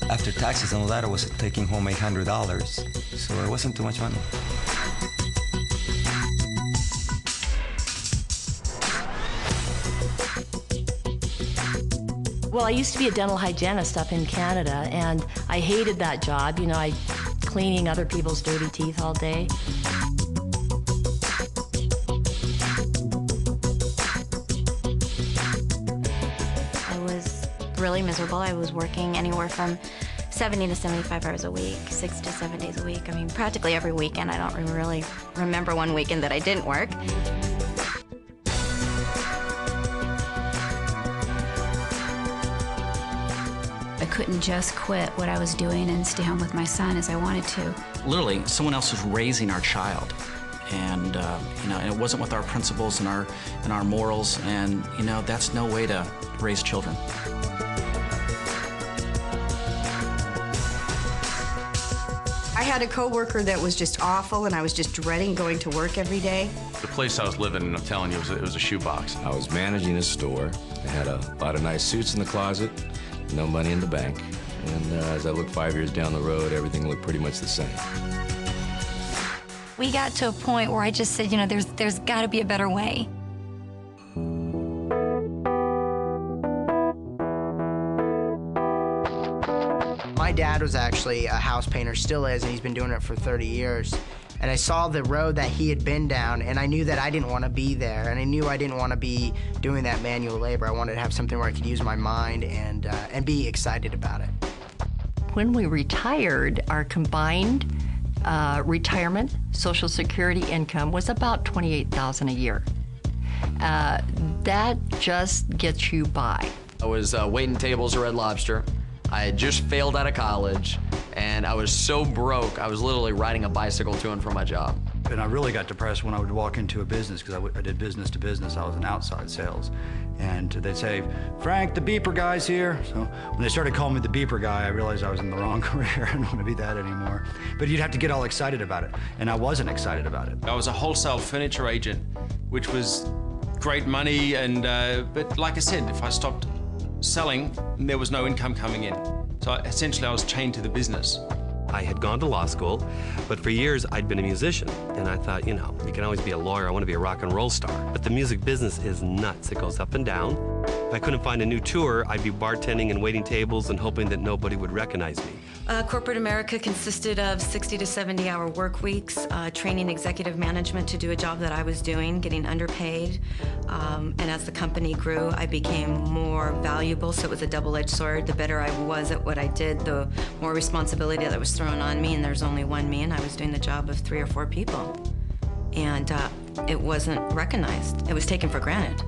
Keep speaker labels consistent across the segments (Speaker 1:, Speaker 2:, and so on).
Speaker 1: After taxes and all that, I was taking home $800, so it wasn't too much money.
Speaker 2: Well, I used to be a dental hygienist up in Canada, and I hated that job. You know, cleaning other people's dirty teeth all day.
Speaker 3: I was really miserable. I was working anywhere from 70 to 75 hours a week, 6 to 7 days a week. I mean, practically every weekend. I don't really remember one weekend that I didn't work.
Speaker 4: I couldn't just quit what I was doing and stay home with my son as I wanted to.
Speaker 5: Literally, someone else was raising our child. And, you know, and it wasn't with our principles and our morals, and, you know, that's no way to raise children.
Speaker 6: I had a coworker that was just awful, and I was just dreading going to work every day.
Speaker 7: The place I was living in, I'm telling you, it was a shoebox.
Speaker 8: I was managing a store. I had a lot of nice suits in the closet, no money in the bank. And as I looked 5 years down the road, everything looked pretty much the same.
Speaker 3: We got to a point where I just said, you know, there's got to be a better way.
Speaker 9: My dad was actually a house painter, still is, and he's been doing it for 30 years. And I saw the road that he had been down, and I knew that I didn't want to be there, and I knew I didn't want to be doing that manual labor. I wanted to have something where I could use my mind and be excited about it.
Speaker 2: When we retired, our combined retirement, Social Security income was about $28,000 a year. That just gets you by.
Speaker 10: I was waiting tables at Red Lobster. I had just failed out of college, and I was so broke, I was literally riding a bicycle to and from my job.
Speaker 11: And I really got depressed when I would walk into a business, because I did business to business. I was in outside sales. And they'd say, "Frank, the beeper guy's here." So when they started calling me the beeper guy, I realized I was in the wrong career. I don't want to be that anymore. But you'd have to get all excited about it, and I wasn't excited about it.
Speaker 12: I was a wholesale furniture agent, which was great money, and but like I said, if I stopped selling, there was no income coming in. So essentially I was chained to the business.
Speaker 13: I had gone to law school, but for years I'd been a musician, and I thought, you know, you can always be a lawyer. I want to be a rock and roll star. But the music business is nuts. It goes up and down. If I couldn't find a new tour, I'd be bartending and waiting tables and hoping that nobody would recognize me.
Speaker 14: Corporate America consisted of 60 to 70-hour work weeks, training executive management to do a job that I was doing, getting underpaid. And as the company grew, I became more valuable, so it was a double-edged sword. The better I was at what I did, the more responsibility that was thrown on me, and there's only one me, and I was doing the job of 3 or 4 people. And it wasn't recognized. It was taken for granted.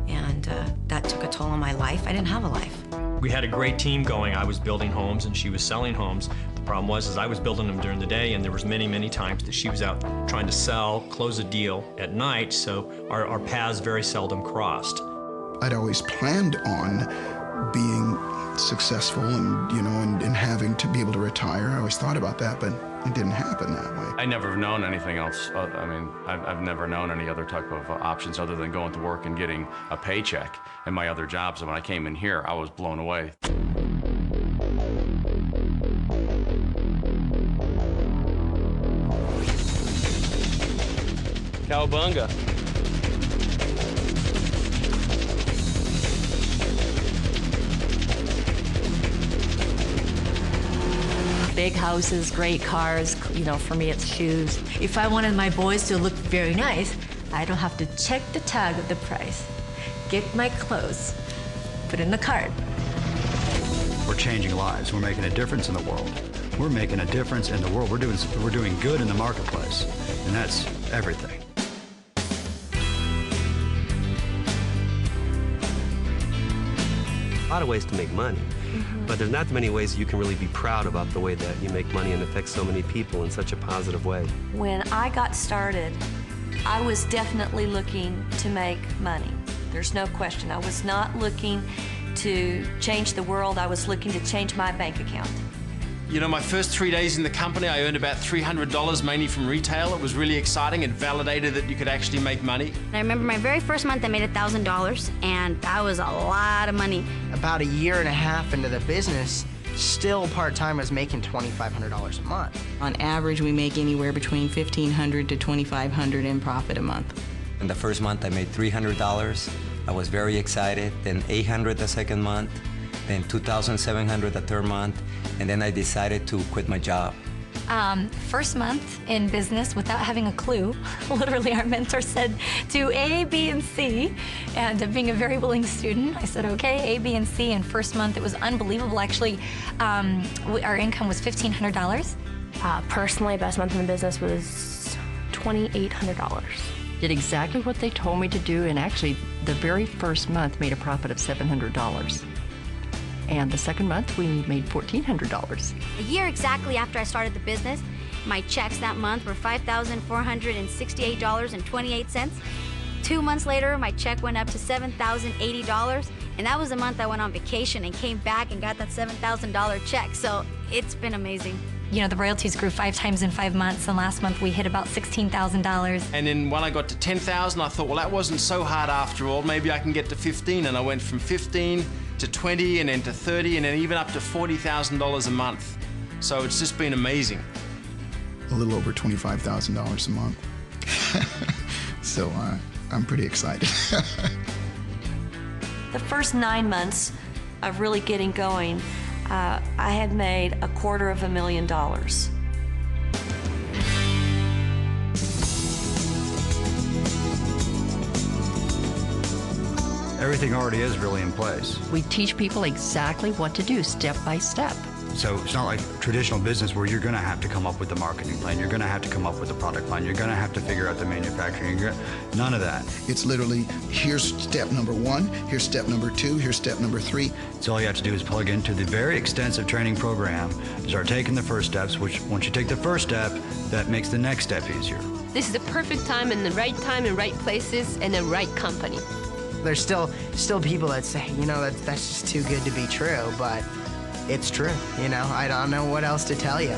Speaker 14: And that took a toll on my life. I didn't have a life.
Speaker 15: We had a great team going. I was building homes and she was selling homes. The problem was I was building them during the day, and there was many, many times that she was out trying to sell, close a deal at night, so our paths very seldom crossed.
Speaker 16: I'd always planned on being successful and, you know, and having to be able to retire. I always thought about that, but it didn't happen that way.
Speaker 7: I never have known anything else. I mean, I've never known any other type of options other than going to work and getting a paycheck in my other jobs. And when I came in here, I was blown away.
Speaker 13: Cowabunga.
Speaker 2: Big houses, great cars, you know, for me it's shoes.
Speaker 17: If I wanted my boys to look very nice, I don't have to check the tag of the price. Get my clothes, put in the cart.
Speaker 11: We're changing lives. We're making a difference in the world. We're making a difference in the world. We're doing good in the marketplace, and that's everything.
Speaker 13: A lot of ways to make money, but there's not many ways you can really be proud about the way that you make money and affect so many people in such a positive way.
Speaker 18: When I got started, I was definitely looking to make money. There's no question. I was not looking to change the world. I was looking to change my bank account.
Speaker 12: You know, my first 3 days in the company, I earned about $300, mainly from retail. It was really exciting. It validated that you could actually make money.
Speaker 3: I remember my very first month I made $1,000, and that was a lot of money.
Speaker 9: About a year and a half into the business, still part-time, I was making $2,500 a month.
Speaker 19: On average, we make anywhere between $1,500 to $2,500 in profit a month.
Speaker 1: In the first month, I made $300. I was very excited. Then $800 the second month, then $2,700 the third month, and then I decided to quit my job.
Speaker 20: First month in business without having a clue. Literally, our mentor said, do A, B, and C. And being a very willing student, I said, okay, A, B, and C. And first month, it was unbelievable. Actually, our income was $1,500.
Speaker 21: Personally, best month in the business was $2,800.
Speaker 2: Did exactly what they told me to do, and actually, the very first month made a profit of $700. And the second month, we made $1,400.
Speaker 22: A year exactly after I started the business, my checks that month were $5,468.28. 2 months later, my check went up to $7,080, and that was the month I went on vacation and came back and got that $7,000 check. So it's been amazing.
Speaker 20: You know, the royalties grew 5 times in 5 months, and last month we hit about $16,000.
Speaker 12: And then when I got to 10,000, I thought, well, that wasn't so hard after all. Maybe I can get to 15, and I went from 15 to 20, and then to 30, and then even up to $40,000 a month. So it's just been amazing.
Speaker 16: A little over $25,000 a month. So I'm pretty excited.
Speaker 18: The first 9 months of really getting going, I had made $250,000.
Speaker 11: Everything already is really in place.
Speaker 2: We teach people exactly what to do, step by step.
Speaker 11: So it's not like traditional business where you're going to have to come up with the marketing plan, you're going to have to come up with the product plan, you're going to have to figure out the manufacturing. None of that.
Speaker 16: It's literally, here's step number 1, here's step number 2, here's step number 3.
Speaker 11: So all you have to do is plug into the very extensive training program, start taking the first steps, which once you take the first step, that makes the next step easier.
Speaker 23: This is the perfect time and the right places and the right company.
Speaker 9: There's still people that say, you know, that's just too good to be true, but it's true. You know, I don't know what else to tell you.